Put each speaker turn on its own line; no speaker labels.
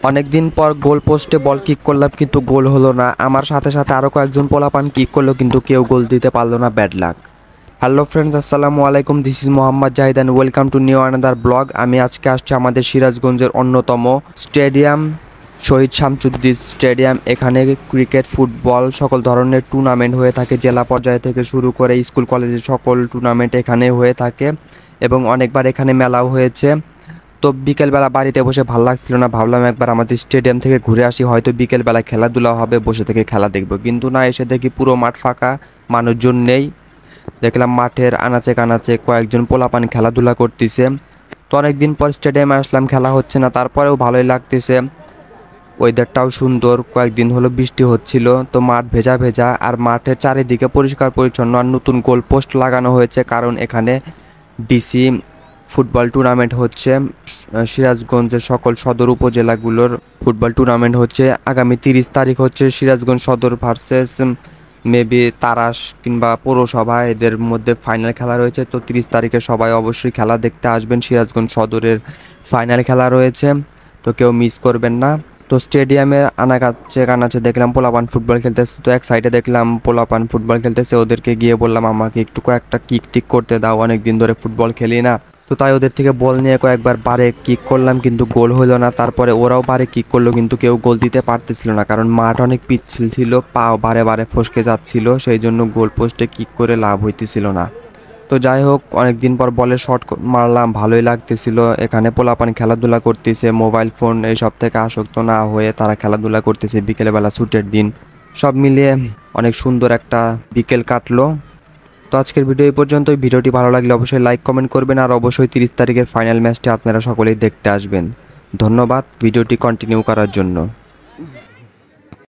অনেকদিন পর গোল পোস্টে বল কিক করলাম কিন্তু গোল হলো না। আমার সাথে সাথে আরও কয়েকজন পোলাপান কিক করলো কিন্তু কেউ গোল দিতে পারলো না, ব্যাড লাক। হ্যালো ফ্রেন্ডস, আসসালামু আলাইকুম। This is Mohammad Zahid and welcome to new another blog. আমি আজকে আসছি আমাদের সিরাজগঞ্জের অন্যতম স্টেডিয়াম শহীদ শামসুদ্দিন স্টেডিয়াম। এখানে ক্রিকেট, ফুটবল সকল ধরনের টুর্নামেন্ট হয়ে থাকে। জেলা পর্যায় থেকে শুরু করে স্কুল কলেজের সকল টুর্নামেন্ট এখানে হয়ে থাকে এবং অনেকবার এখানে মেলাও হয়েছে। তো বিকেলবেলা বাড়িতে বসে ভালো লাগছিল না, ভাবলাম একবার আমাদের স্টেডিয়াম থেকে ঘুরে আসি, হয়তো বিকেলবেলা খেলাধুলা হবে, বসে থেকে খেলা দেখব। কিন্তু না, এসে দেখি পুরো মাঠ ফাঁকা, মানুষজন নেই। দেখলাম মাঠের আনাচে কানাচে কয়েকজন পোলাপান খেলাধুলা করতেছে। তো অনেকদিন পর স্টেডিয়ামে আসলাম, খেলা হচ্ছে না, তারপরেও ভালোই লাগতেছে। ওয়েদারটাও সুন্দর, কয়েকদিন হলো বৃষ্টি হচ্ছিল, তো মাঠ ভেজা ভেজা, আর মাঠের চারিদিকে পরিষ্কার পরিচ্ছন্ন। আর নতুন গোল পোস্ট লাগানো হয়েছে, কারণ এখানে ডিসি ফুটবল টুর্নামেন্ট হচ্ছে। সিরাজগঞ্জের সকল সদর উপজেলাগুলোর ফুটবল টুর্নামেন্ট হচ্ছে। আগামী 30 তারিখ হচ্ছে সিরাজগঞ্জ সদর ভার্সেস মেবি তারাস কিংবা পৌরসভা, এদের মধ্যে ফাইনাল খেলা রয়েছে। তো 30 তারিখে সবাই অবশ্যই খেলা দেখতে আসবেন। সিরাজগঞ্জ সদরের ফাইনাল খেলা রয়েছে, তো কেউ মিস করবেন না। তো স্টেডিয়ামের আনাচে কানাচে দেখলাম পোলাপান ফুটবল খেলতেছে। তো এক সাইডে দেখলাম পোলাপান ফুটবল খেলতেছে, ওদেরকে গিয়ে বললাম আমাকে একটু কয়েকটা কিক টিক করতে দাও, অনেক দিন ধরে ফুটবল খেলি না। তো তাই ওদের থেকে বল নিয়ে কয়েকবার বারে কিক করলাম কিন্তু গোল হলো না। তারপরে ওরাও বারে কিক করলো কিন্তু কেউ গোল দিতে পারতেছিল না, কারণ মাঠ অনেক পিচ্ছিল ছিল, পাও বারে বারে ফসকে যাচ্ছিল, সেই জন্য গোল পোস্টে কিক করে লাভ হইতেছিল না। তো যাই হোক, অনেকদিন পর বলে শট মারলাম, ভালোই লাগতেছিল। এখানে পোলাপান খেলাধুলা করতেছে, মোবাইল ফোন এইসব থেকে আসক্ত না হয়ে তারা খেলাধুলা করতেছে বিকেলবেলা, ছুটির দিন। সব মিলিয়ে অনেক সুন্দর একটা বিকেল কাটলো। তো আজকের ভিডিও এই পর্যন্তই। ভিডিওটি ভালো লাগলে অবশ্যই লাইক কমেন্ট করবেন, আর অবশ্যই 30 তারিখের ফাইনাল ম্যাচটি আপনারা সকলেই দেখতে আসবেন। ধন্যবাদ ভিডিওটি কন্টিনিউ করার জন্য।